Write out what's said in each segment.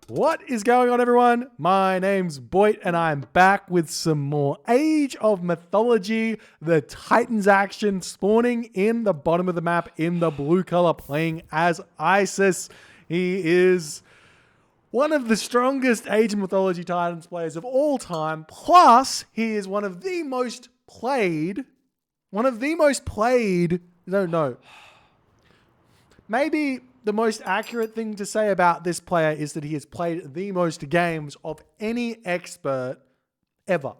What is going on, everyone? My name's Boit, and I'm back with some more Age of Mythology. The Titans action spawning in the bottom of the map in the blue color, playing as Isis. He is one of the strongest Age of Mythology Titans players of all time. Plus, he is one of the most played. Maybe the most accurate thing to say about this player is that he has played the most games of any expert ever.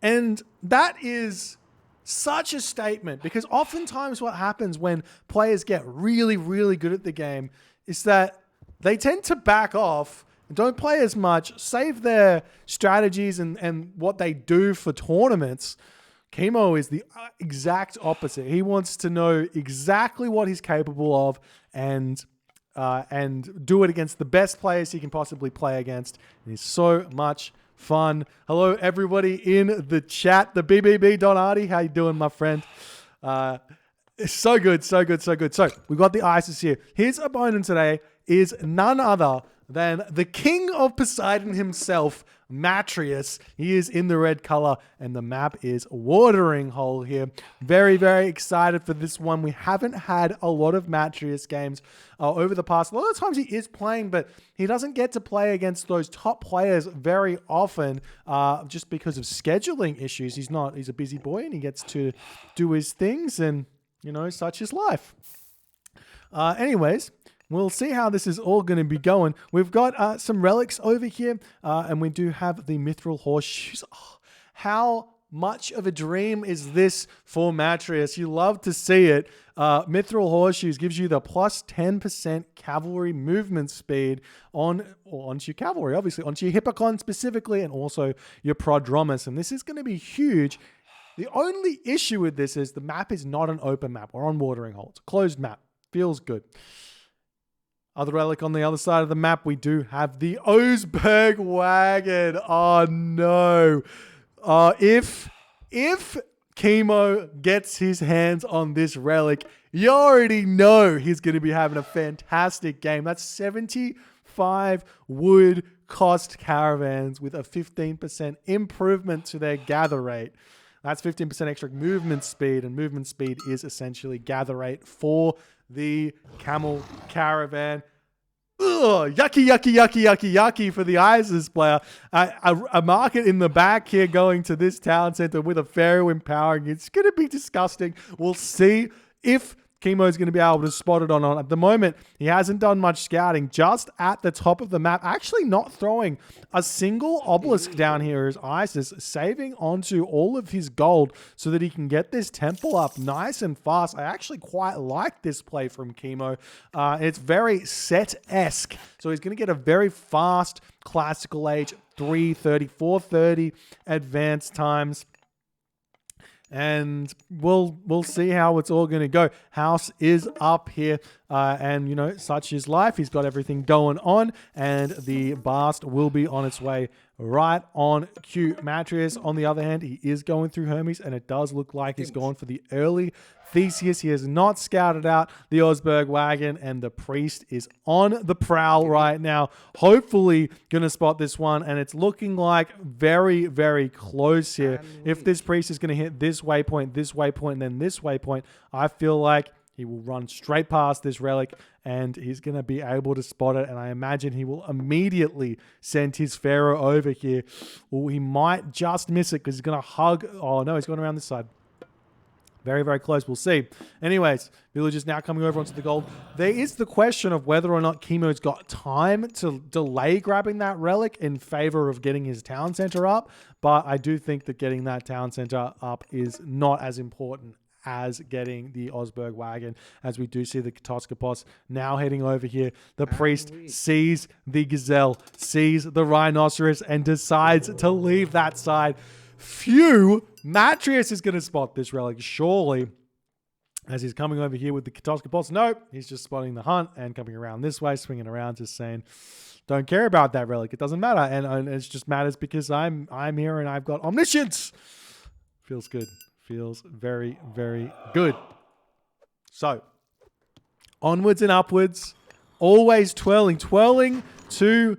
And that is such a statement, because oftentimes what happens when players get really, really good at the game is that they tend to back off and don't play as much, save their strategies and what they do for tournaments. Kimo is the exact opposite. He wants to know exactly what he's capable of and do it against the best players he can possibly play against. And it's so much fun. Hello, everybody in the chat. The BBB.Arty. How you doing, my friend? It's so good. So we've got the Isis here. His opponent today is none other than the king of Poseidon himself, Matreiuss. He is in the red color, and the map is Watering Hole here. Very, very excited for this one. We haven't had a lot of Matreiuss games over the past. A lot of times he is playing, but he doesn't get to play against those top players very often just because of scheduling issues. He's a busy boy, and he gets to do his things, and, you know, such is life. Anyways, we'll see how this is all going to be going. We've got some relics over here, and we do have the mithril horseshoes. Oh, how much of a dream is this for Matreiuss? You love to see it. Mithril horseshoes gives you the plus 10% cavalry movement speed onto your cavalry, obviously, onto your hippocon specifically, and also your prodromus. And this is going to be huge. The only issue with this is the map is not an open map. We're on Watering Hole. It's a closed map. Feels good. Other relic on the other side of the map, we do have the Oseberg wagon. Oh no. If Kimo gets his hands on this relic, you already know he's going to be having a fantastic game. That's 75 wood cost caravans with a 15% improvement to their gather rate. That's 15% extra movement speed, and movement speed is essentially gather rate for the camel caravan. Ugh, yucky for the Isis player. A market in the back here going to this town center with a pharaoh empowering. It's going to be disgusting. We'll see if Kimo's going to be able to spot it or not. At the moment, he hasn't done much scouting, just at the top of the map, actually not throwing a single obelisk down here as Isis, saving onto all of his gold so that he can get this temple up nice and fast. I actually quite like this play from Kimo. It's very set-esque, so he's going to get a very fast classical age 330, 430 advanced times. And we'll see how it's all going to go. House is up here, and, you know, such is life. He's got everything going on, and the Bast will be on its way right on cue. Matreiuss, on the other hand, he is going through Hermes, and it does look like he's gone for the early Theseus. He has not scouted out the Oseberg wagon, and the priest is on the prowl right now. Hopefully going to spot this one, and it's looking like very, very close here. If this priest is going to hit this waypoint, and then this waypoint, I feel like he will run straight past this relic, and he's going to be able to spot it. And I imagine he will immediately send his pharaoh over here. Or he might just miss it because he's going to hug. Oh, no, he's going around this side. Very, very close. We'll see. Anyways, villagers now coming over onto the gold. There is the question of whether or not Kimo's got time to delay grabbing that relic in favor of getting his town center up. But I do think that getting that town center up is not as important as getting the Oseberg wagon, as we do see the Katoskopos now heading over here. The priest sees the gazelle, sees the rhinoceros, and decides to leave that side. Phew! Matreiuss is going to spot this relic, surely, as he's coming over here with the Katoskopos. Nope, he's just spotting the hunt and coming around this way, swinging around, just saying, don't care about that relic. It doesn't matter. And it just matters because I'm here and I've got omniscience. Feels good. Feels very, very good. So, onwards and upwards. Always twirling to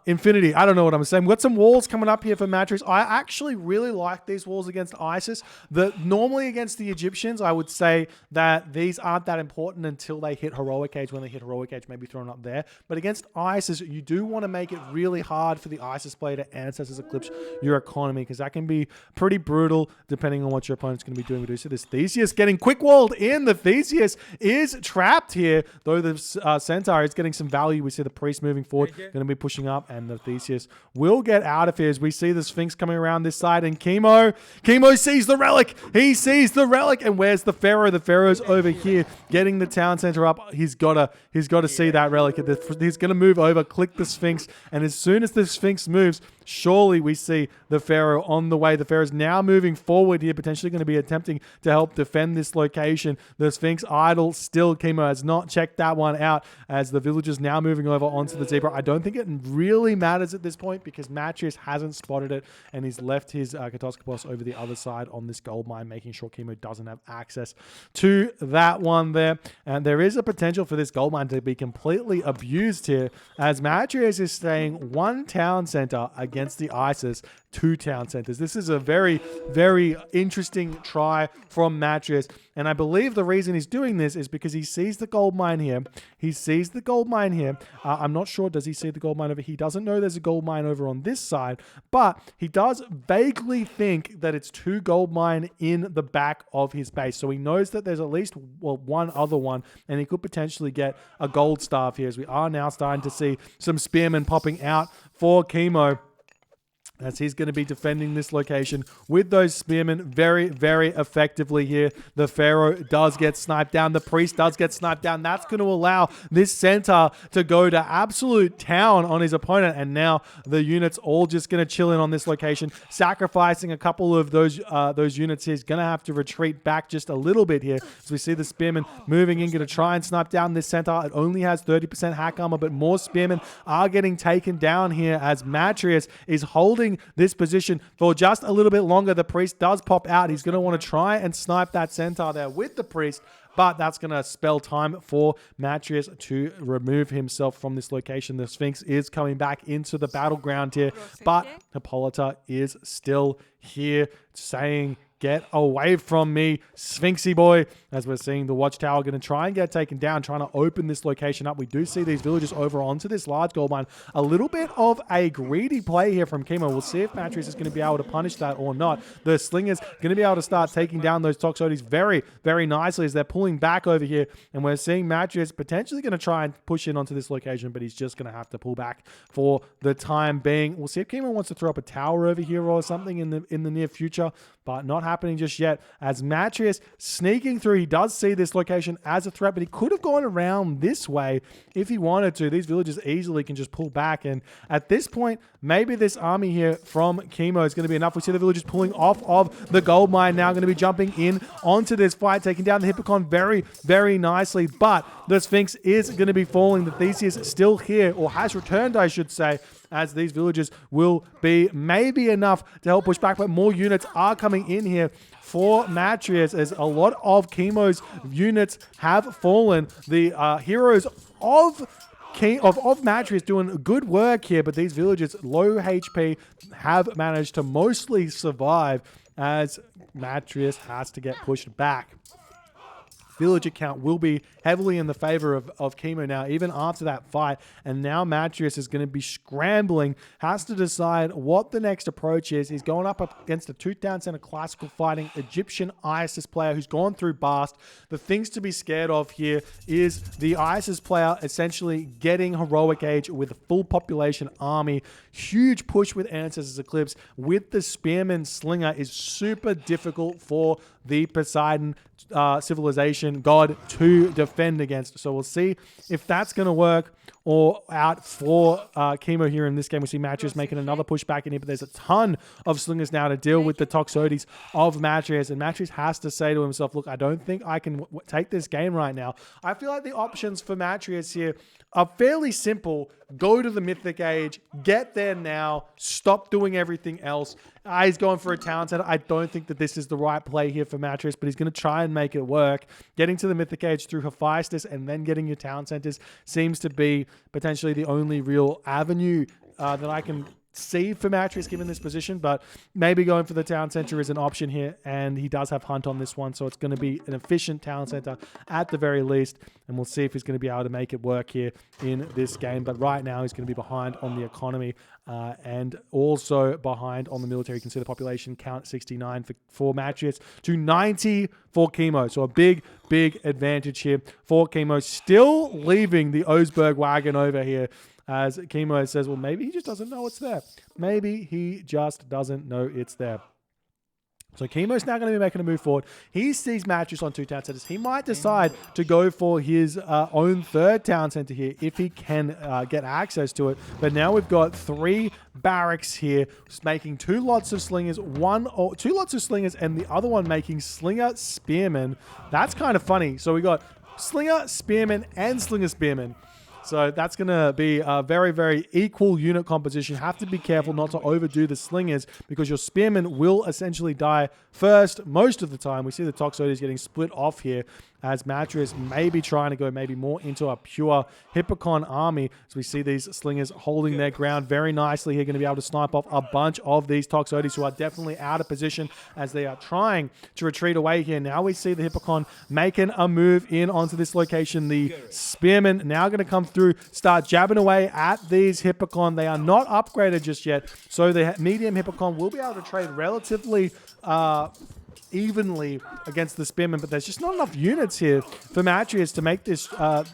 infinity. I don't know what I'm saying. We've got some walls coming up here for Matreiuss. I actually really like these walls against Isis. Normally against the Egyptians, I would say that these aren't that important until they hit Heroic Age. When they hit Heroic Age, maybe thrown up there. But against Isis, you do want to make it really hard for the Isis player to Ancestors Eclipse your economy, because that can be pretty brutal depending on what your opponent's going to be doing. We do see this Theseus getting quick walled in. The Theseus is trapped here, though the Centaur is getting some value. We see the Priest moving forward, going to be pushing up, and the Theseus will get out of here as we see the Sphinx coming around this side, and Kimo sees the relic. He sees the relic, and where's the Pharaoh? The Pharaoh's over here getting the town center up. He's got to see that relic. He's going to move over, click the Sphinx, and as soon as the Sphinx moves, surely we see the Pharaoh on the way. The Pharaoh's now moving forward here, potentially going to be attempting to help defend this location. The Sphinx idle still. Kimo has not checked that one out as the villagers now moving over onto the zebra. I don't think it really matters at this point because Matreiuss hasn't spotted it, and he's left his Katoskopos over the other side on this gold mine, making sure Kimo doesn't have access to that one there. And there is a potential for this gold mine to be completely abused here as Matreiuss is staying one town center against the Isis, 2 town centers. This is a very, very interesting try from Matreiuss, and I believe the reason he's doing this is because he sees the gold mine here. He sees the gold mine here. I'm not sure, does he see the gold mine over? He doesn't know there's a gold mine over on this side, but he does vaguely think that it's 2 gold mine in the back of his base. So he knows that there's at least one other one, and he could potentially get a gold staff here, as we are now starting to see some spearmen popping out for Kimo, as he's going to be defending this location with those spearmen very, very effectively here. The Pharaoh does get sniped down. The Priest does get sniped down. That's going to allow this Centaur to go to absolute town on his opponent. And now the units all just going to chill in on this location, sacrificing a couple of those units here. He's going to have to retreat back just a little bit here. As we see the spearmen moving in, going to try and snipe down this Centaur. It only has 30% hack armor, but more spearmen are getting taken down here as Matreiuss is holding this position for just a little bit longer. The Priest does pop out. He's going to want to try and snipe that Centaur there with the Priest, but that's going to spell time for Matreiuss to remove himself from this location. The Sphinx is coming back into the battleground here, but Hippolyta is still here saying, "Get away from me, Sphinxy boy," as we're seeing the watchtower going to try and get taken down, trying to open this location up. We do see these villagers over onto this large gold mine. A little bit of a greedy play here from Kimo. We'll see if Matreiuss is going to be able to punish that or not. The Slinger's going to be able to start taking down those Toxotes very, very nicely as they're pulling back over here. And we're seeing Matreiuss potentially going to try and push in onto this location, but he's just going to have to pull back for the time being. We'll see if Kimo wants to throw up a tower over here or something in the near future, but not happening just yet as Matreiuss sneaking through. He does see this location as a threat, but he could have gone around this way if he wanted to. These villagers easily can just pull back, and at this point, maybe this army here from Kimo is going to be enough. We see the villagers pulling off of the gold mine now, going to be jumping in onto this fight, taking down the Hippocon very, very nicely, but the Sphinx is going to be falling. The Theseus is still here, or has returned, I should say, as these villagers will be maybe enough to help push back, but more units are coming in here for Matreiuss as a lot of Kimo's units have fallen. The heroes of Matreiuss doing good work here, but these villagers, low HP, have managed to mostly survive as Matreiuss has to get pushed back. Villager count will be heavily in the favor of Kimo now, even after that fight. And now Matreiuss is going to be scrambling, has to decide what the next approach is. He's going up against a 2-town center classical fighting Egyptian Isis player who's gone through Bast. The things to be scared of here is the Isis player essentially getting Heroic Age with a full population army. Huge push with Ancestors Eclipse with the Spearman Slinger is super difficult for the Poseidon civilization god to defend against. So we'll see if that's going to work or out for Kimo here in this game. We see Matreiuss making another push back in here, but there's a ton of slingers now to deal with the Toxotes of Matreiuss, and Matreiuss has to say to himself, look, I don't think I can take this game right now. I feel like the options for Matreiuss here are fairly simple. Go to the Mythic Age, get there now, stop doing everything else. He's going for a town center. I don't think that this is the right play here for Matreiuss, but he's going to try and make it work. Getting to the Mythic Age through Hephaestus and then getting your town centers seems to be potentially the only real avenue that I can see for Matreiuss given this position, but maybe going for the town center is an option here, and he does have Hunt on this one, so it's going to be an efficient town center at the very least, and we'll see if he's going to be able to make it work here in this game. But right now he's going to be behind on the economy and also behind on the military. You can see the population count 69 for Matreiuss to 90 for Kimo, so a big advantage here for Kimo, still leaving the Oseberg wagon over here. As Kimo says, well, maybe he just doesn't know it's there. Maybe he just doesn't know it's there. So Kimo's now going to be making a move forward. He sees Matreiuss on 2 town centers. He might decide to go for his own 3rd town center here if he can get access to it. But now we've got 3 barracks here, making 2 lots of slingers, 2 lots of slingers, and the other one making slinger spearmen. That's kind of funny. So we got slinger spearmen and slinger spearmen. So that's going to be a very equal unit composition. Have to be careful not to overdo the slingers because your spearmen will essentially die first most of the time. We see the Toxotes getting split off here as Matreiuss may be trying to go maybe more into a pure Hippocon army. So we see these slingers holding their ground very nicely here, going to be able to snipe off a bunch of these Toxotes who are definitely out of position as they are trying to retreat away here. Now we see the Hippocon making a move in onto this location. The spearmen now going to come through, start jabbing away at these Hippocon. They are not upgraded just yet, so the medium Hippocon will be able to trade relatively evenly against the spearmen, but there's just not enough units here for Matreiuss to make this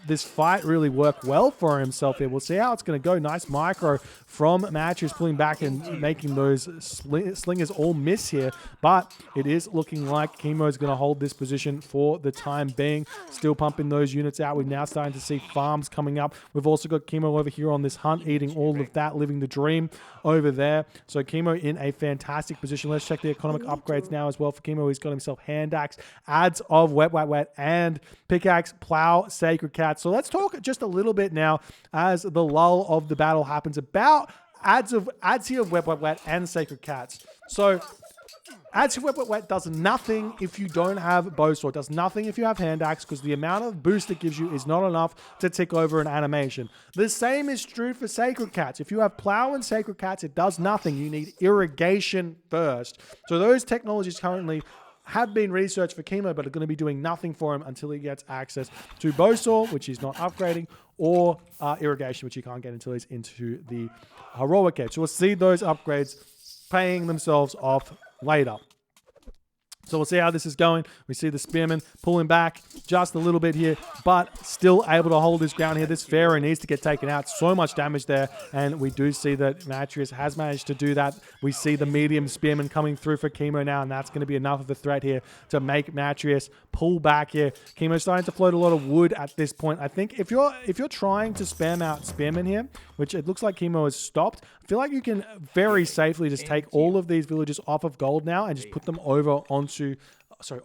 this fight really work well for himself here. We'll see how it's going to go. Nice micro from Matreiuss, pulling back and making those slingers all miss here, but it is looking like Kimo is going to hold this position for the time being, still pumping those units out. We're now starting to see farms coming up. We've also got Kimo over here on this hunt, eating all of that, living the dream over there. So Kimo in a fantastic position. Let's check the economic upgrades now as well for Kimo. He's got himself hand axe, adds of wet, and pickaxe, plow, sacred cat. So let's talk just a little bit now as the lull of the battle happens about adds here of wet, and sacred cats. So adds to wet does nothing if you don't have bow sword, does nothing if you have hand axe, because the amount of boost it gives you is not enough to tick over an animation. The same is true for sacred cats. If you have plow and sacred cats, it does nothing. You need irrigation first. So those technologies currently have been researched for Kimo, but are going to be doing nothing for him until he gets access to Bowsaw, which he's not upgrading, or irrigation, which he can't get until he's into the Heroic Cave. So we'll see those upgrades paying themselves off later. So we'll see how this is going. We see the spearman pulling back just a little bit here, but still able to hold his ground here. This Pharaoh needs to get taken out. So much damage there, and we do see that Matreiuss has managed to do that. We see the medium spearman coming through for Kimo now, and that's going to be enough of a threat here to make Matreiuss pull back here. Kimo's starting to float a lot of wood at this point. I think if you're trying to spam out spearmen here, which it looks like Kimo has stopped, I feel like you can very safely just take all of these villages off of gold now and just put them over onto,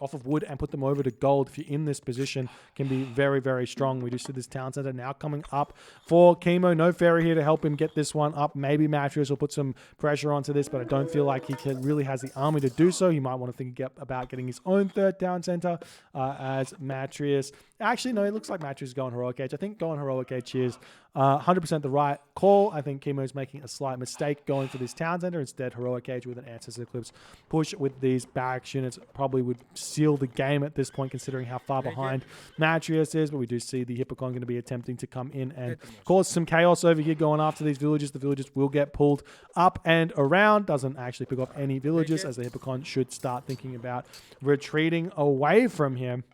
off of wood and put them over to gold. If you're in this position, can be very strong. We do see this town center now coming up for Kimo. No fairy here to help him get this one up. Maybe Matreiuss will put some pressure onto this, but I don't feel like he really has the army to do so. He might want to think about getting his own 3rd town center as Matreiuss. Actually, no, it looks like Matreiuss is going Heroic Age. I think going Heroic Age is 100% the right call. I think Kimo is making a slight mistake going for this town center. Instead, Heroic Age with an Ancestor Eclipse push with these barracks units probably would seal the game at this point, considering how far behind Matreiuss is. But we do see the Hippocon going to be attempting to come in and cause some chaos over here going after these villages. The villages will get pulled up and around. Doesn't actually pick up any villages, as the Hippocon should start thinking about retreating away from here.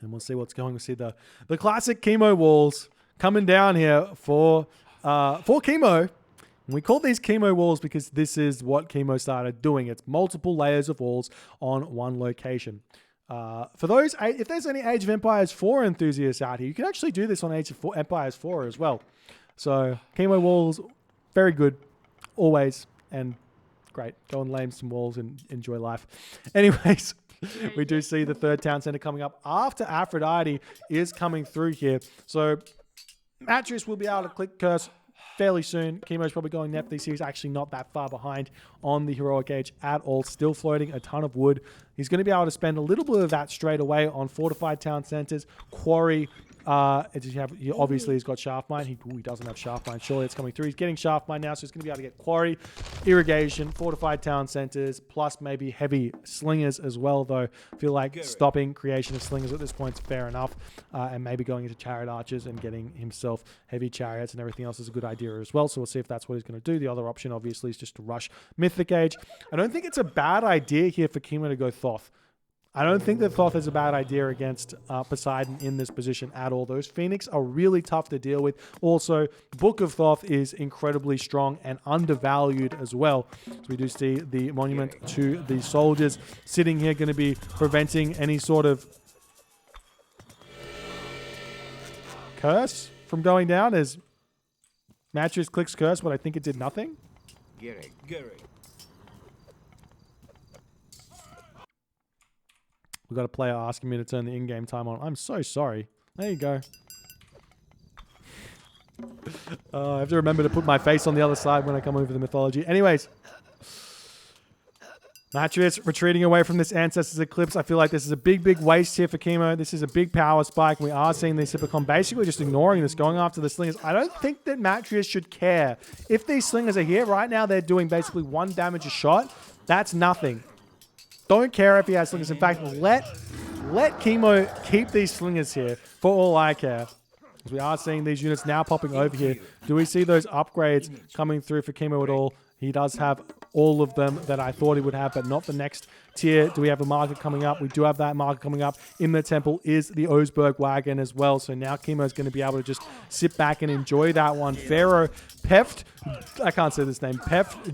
And we'll see what's going. We'll see the classic Kimo walls coming down here for Kimo. And we call these Kimo walls because this is what Kimo started doing. It's multiple layers of walls on one location. For those, if there's any Age of Empires 4 enthusiasts out here, you can actually do this on Age of Empires 4 as well. So Kimo walls, very good, always, and great. Go and lame some walls and enjoy life. Anyways, we do see the 3rd town center coming up after Aphrodite is coming through here. So Matreiuss will be able to click curse fairly soon. Kimo's probably going Nephthys. He's actually not that far behind on the Heroic Age at all. Still floating a ton of wood. He's going to be able to spend a little bit of that straight away on fortified town centers, quarry Obviously he's got Shaft Mine. He doesn't have Shaft Mine. Surely it's coming through. He's getting Shaft Mine now, so he's going to be able to get Quarry, Irrigation, Fortified Town Centers, plus maybe heavy Slingers as well, though. I feel like stopping creation of Slingers at this point is fair enough, and maybe going into Chariot Archers and getting himself heavy Chariots and everything else is a good idea as well, so we'll see if that's what he's going to do. The other option, obviously, is just to rush Mythic Age. I don't think it's a bad idea here for Kimo to go Thoth. I don't think that Thoth is a bad idea against Poseidon in this position at all. Those Phoenix are really tough to deal with. Also, Book of Thoth is incredibly strong and undervalued as well. So we do see the Monument to the Soldiers sitting here, going to be preventing any sort of curse from going down as Matreiuss clicks curse, but I think it did nothing. We've got a player asking me to turn the in-game time on. I'm so sorry. There you go. I have to remember to put my face on the other side when I come over the mythology. Anyways. Matreiuss retreating away from this Ancestors Eclipse. I feel like this is a big, big waste here for Kimo. This is a big power spike. We are seeing these Hippocon basically just ignoring this, going after the Slingers. I don't think that Matreiuss should care. If these Slingers are here, right now they're doing basically 1 damage a shot. That's nothing. Don't care if he has Slingers. In fact, let Kimo keep these Slingers here for all I care. As we are seeing these units now popping over here. Do we see those upgrades coming through for Kimo at all? He does have all of them that I thought he would have, but not the next tier. Do we have a marker coming up? We do have that marker coming up. In the temple is the Oseberg wagon as well. So now Kimo is going to be able to just sit back and enjoy that one. Pharaoh Peft, I can't say this name. Peft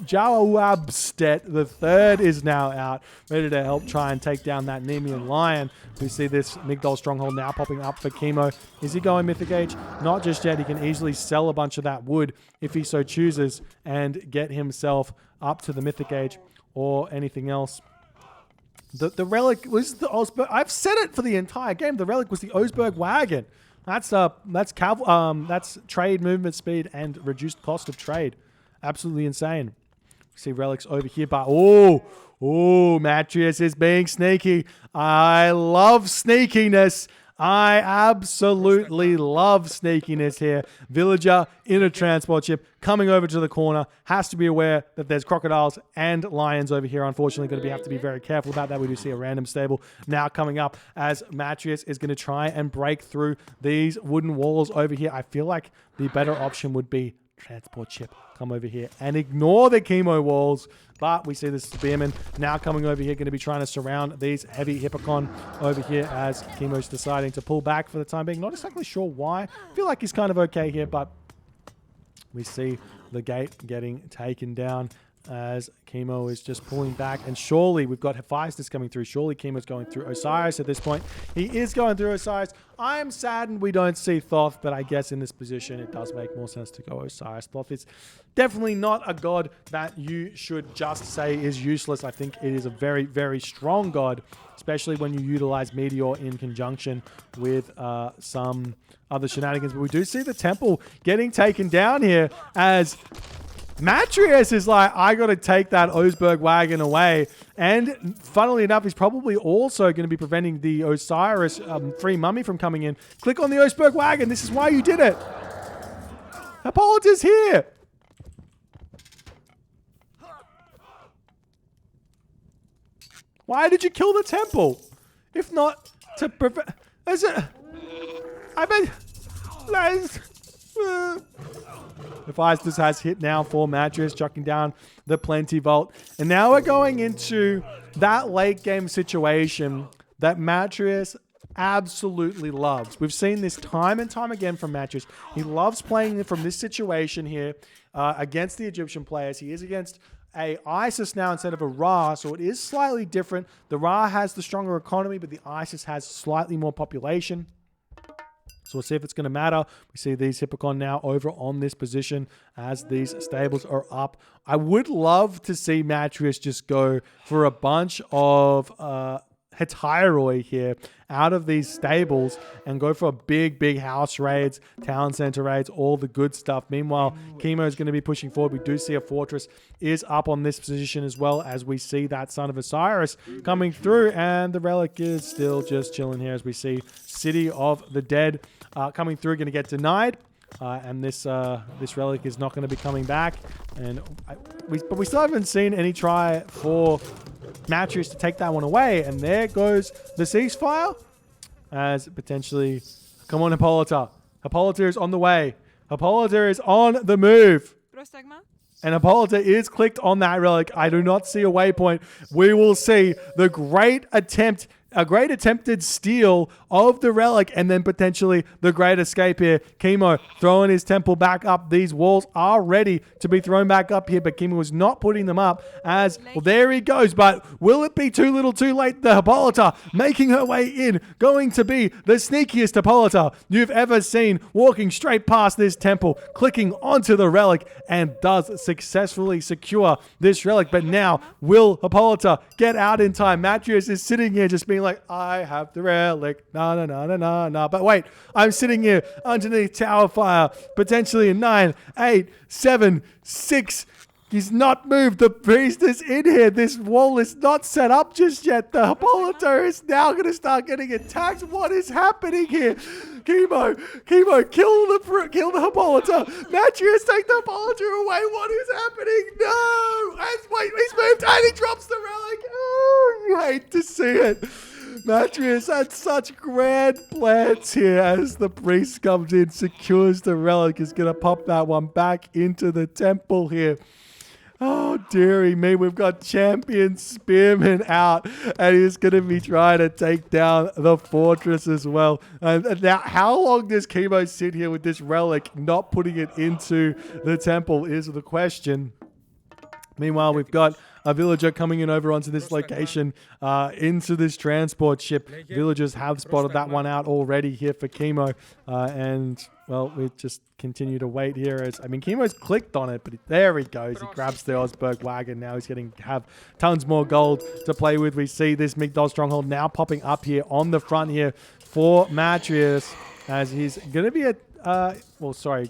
Jawabstet the third is now out, ready to help try and take down that Nemean Lion. We see this Migdol Stronghold now popping up for Kimo. Is he going Mythic Age? Not just yet. He can easily sell a bunch of that wood if he so chooses and get himself up to the Mythic Age or anything else. The relic was the Oseberg. I've said it for the entire game. The relic was the Oseberg wagon. That's trade movement speed and reduced cost of trade. Absolutely insane. See relics over here, but Matreiuss is being sneaky. I love sneakiness. I absolutely love sneakiness here. Villager in a transport ship coming over to the corner. Has to be aware that there's crocodiles and lions over here. Unfortunately, going to have to be very careful about that. We do see a random stable now coming up as Matreiuss is going to try and break through these wooden walls over here. I feel like the better option would be transport ship. Come over here and ignore the Kimo walls. But we see this Spearman now coming over here, going to be trying to surround these heavy Hippocon over here as Kimo's deciding to pull back for the time being. Not exactly sure why. I feel like he's kind of okay here, but we see the gate getting taken down as Kimo is just pulling back. And surely we've got Hephaestus coming through. Surely Kimo's going through Osiris at this point. He is going through Osiris. I am saddened we don't see Thoth, but I guess in this position it does make more sense to go Osiris. Thoth is definitely not a god that you should just say is useless. I think it is a very, very strong god, especially when you utilize Meteor in conjunction with some other shenanigans. But we do see the temple getting taken down here as Matreiuss is like, I got to take that Oseberg wagon away. And funnily enough, he's probably also going to be preventing the Osiris free mummy from coming in. Click on the Oseberg wagon. This is why you did it. Hippolyta's here. Why did you kill the temple? If not to prevent... Hephaestus has hit now for Matreiuss, chucking down the Plenty Vault. And now we're going into that late game situation that Matreiuss absolutely loves. We've seen this time and time again from Matreiuss. He loves playing from this situation here against the Egyptian players. He is against a Isis now instead of a Ra, so it is slightly different. The Ra has the stronger economy, but the Isis has slightly more population. So we'll see if it's going to matter. We see these Hippocon now over on this position as these stables are up. I would love to see Matreiuss just go for a bunch of Matreiuss here out of these stables and go for big house raids, town center raids, all the good stuff. Meanwhile, Kimo is going to be pushing forward. We do see a fortress is up on this position as well, as we see that Son of Osiris coming through, and the relic is still just chilling here as we see City of the Dead coming through, going to get denied. And this relic is not going to be coming back. And but we still haven't seen any try for Matreiuss to take that one away. And there goes the ceasefire. As potentially... Come on, Hippolyta. Hippolyta is on the way. Hippolyta is on the move. And Hippolyta is clicked on that relic. I do not see a waypoint. We will see the great attempt... A great attempted steal of the relic, and then potentially the great escape here. Kimo throwing his temple back up. These walls are ready to be thrown back up here, but Kimo was not putting them up as, well, there he goes. But will it be too little too late? The Hippolyta making her way in, going to be the sneakiest Hippolyta you've ever seen, walking straight past this temple, clicking onto the relic, and does successfully secure this relic. But now, will Hippolyta get out in time? Matreiuss is sitting here just being like, I have the relic, no. But wait, I'm sitting here underneath tower fire, potentially in 9, 8, 7, 6. He's not moved. The priest is in here. This wall is not set up just yet. The Hippolyta is now going to start getting attacked. What is happening here? Kimo, kill the Hippolyta. Matreiuss, take the Hippolyta away. What is happening? No! Wait, he's moved and he drops the relic. Oh, you hate to see it. Matreiuss had such grand plans here as the priest comes in, secures the relic, is going to pop that one back into the temple here. Oh, dearie me. We've got champion Spearman out, and he's going to be trying to take down the fortress as well. And now, how long does Kimo sit here with this relic, not putting it into the temple is the question. Meanwhile, we've got a villager coming in over onto this location, into this transport ship. Villagers have spotted that one out already here for Kimo. And, well, we just continue to wait here. Kimo's clicked on it, but there he goes. He grabs the Osberg wagon. Now he's going to have tons more gold to play with. We see this Migdol stronghold now popping up here on the front here for Matreiuss, as he's going to be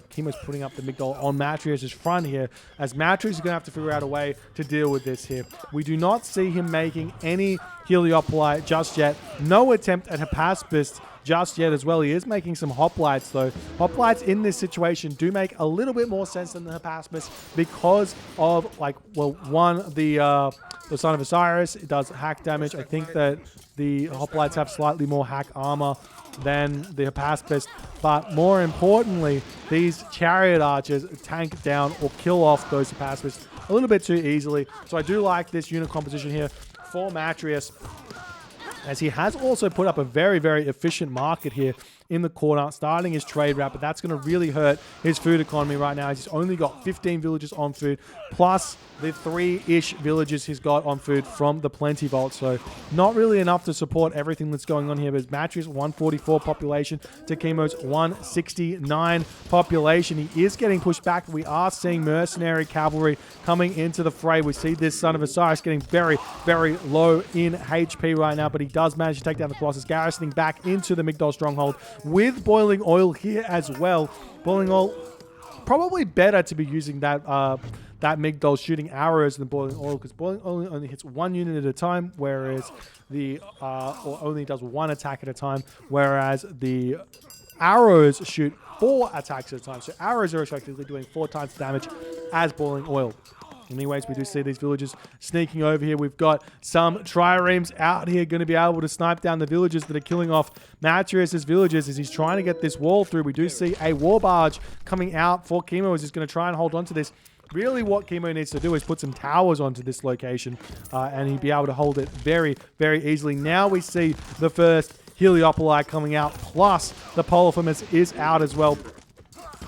Kimo's putting up the Migdol on Matreiuss' front here, as Matreiuss is going to have to figure out a way to deal with this here. We do not see him making any Heliopoli just yet. No attempt at Hypaspist just yet as well. He is making some hoplites though. Hoplites in this situation do make a little bit more sense than the Hypaspist because of, the Son of Osiris. It does hack damage. I think that the hoplites have slightly more hack armor than the Hypaspist, but more importantly, these chariot archers tank down or kill off those Hypaspists a little bit too easily. So I do like this unit composition here for Matreiuss, as he has also put up a very efficient market here in the corner, starting his trade route, but that's going to really hurt his food economy right now. He's only got 15 villages on food, plus the 3-ish villages he's got on food from the Plenty Vault, so not really enough to support everything that's going on here. But Matreiuss 144 population to Kimo's 169 population. He is getting pushed back. We are seeing mercenary cavalry coming into the fray. We see this Son of Osiris getting very low in HP right now, but he does manage to take down the Colossus, garrisoning back into the Migdol stronghold with boiling oil here as well. Boiling oil, probably better to be using that Migdol shooting arrows than boiling oil, because boiling oil only hits one unit at a time, whereas or only does one attack at a time, whereas the arrows shoot 4 attacks at a time. So arrows are effectively doing 4 times the damage as boiling oil. Anyways, we do see these villagers sneaking over here. We've got some triremes out here going to be able to snipe down the villagers that are killing off Matreiuss' villagers as he's trying to get this wall through. We do see a war barge coming out for Kimo as he's going to try and hold on to this. Really what Kimo needs to do is put some towers onto this location, and he'd be able to hold it very easily. Now we see the first Heliopoli coming out, plus the Polyphemus is out as well.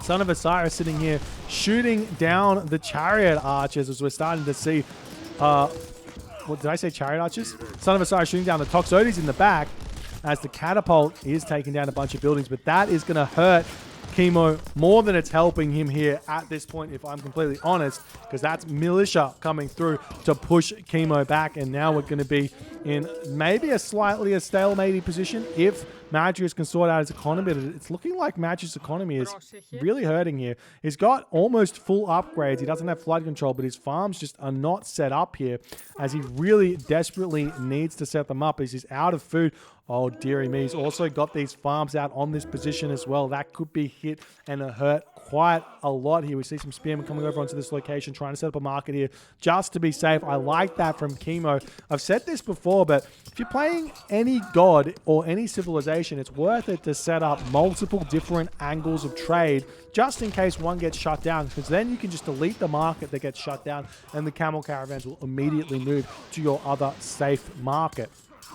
Son of Osiris sitting here shooting down the chariot archers, as we're starting to see. What did I say? Chariot archers? Son of Osiris shooting down the Toxotes in the back, as the catapult is taking down a bunch of buildings, but that is going to hurt Kimo more than it's helping him here at this point, if I'm completely honest, because that's militia coming through to push Kimo back, and now we're going to be in maybe a slightly a stalemate position if Matreiuss can sort out his economy. But it's looking like Matreiuss' economy is really hurting here. He's got almost full upgrades. He doesn't have flood control, but his farms just are not set up here, as he really desperately needs to set them up as he's out of food. Oh, dearie me. He's also got these farms out on this position as well. That could be hit and hurt quite a lot here. We see some spearmen coming over onto this location, trying to set up a market here just to be safe. I like that from Kimo. I've said this before, but if you're playing any god or any civilization, it's worth it to set up multiple different angles of trade just in case one gets shut down, because then you can just delete the market that gets shut down and the camel caravans will immediately move to your other safe market.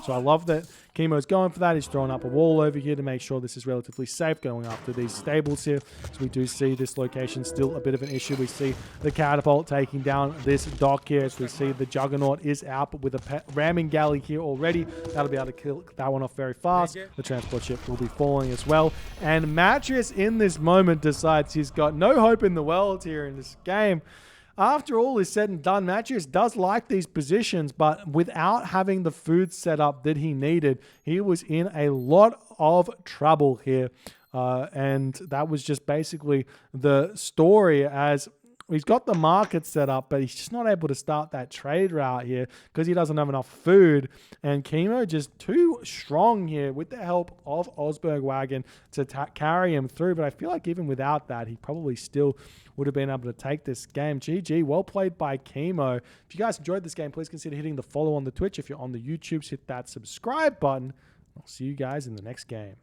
So I love that Kimo's going for that. He's throwing up a wall over here to make sure this is relatively safe, going after these stables here. So we do see this location still a bit of an issue. We see the catapult taking down this dock here. As we see the juggernaut is out, but with a ramming galley here already, that'll be able to kill that one off very fast. The transport ship will be falling as well. And Matreiuss in this moment decides he's got no hope in the world here in this game. After all is said and done, Matreiuss does like these positions, but without having the food set up that he needed, he was in a lot of trouble here. And that was just basically the story, as he's got the market set up, but he's just not able to start that trade route here because he doesn't have enough food. And Kimo just too strong here with the help of Osberg Wagon to carry him through. But I feel like even without that, he probably still would have been able to take this game. GG, well played by Kimo. If you guys enjoyed this game, please consider hitting the follow on the Twitch. If you're on the YouTubes, hit that subscribe button. I'll see you guys in the next game.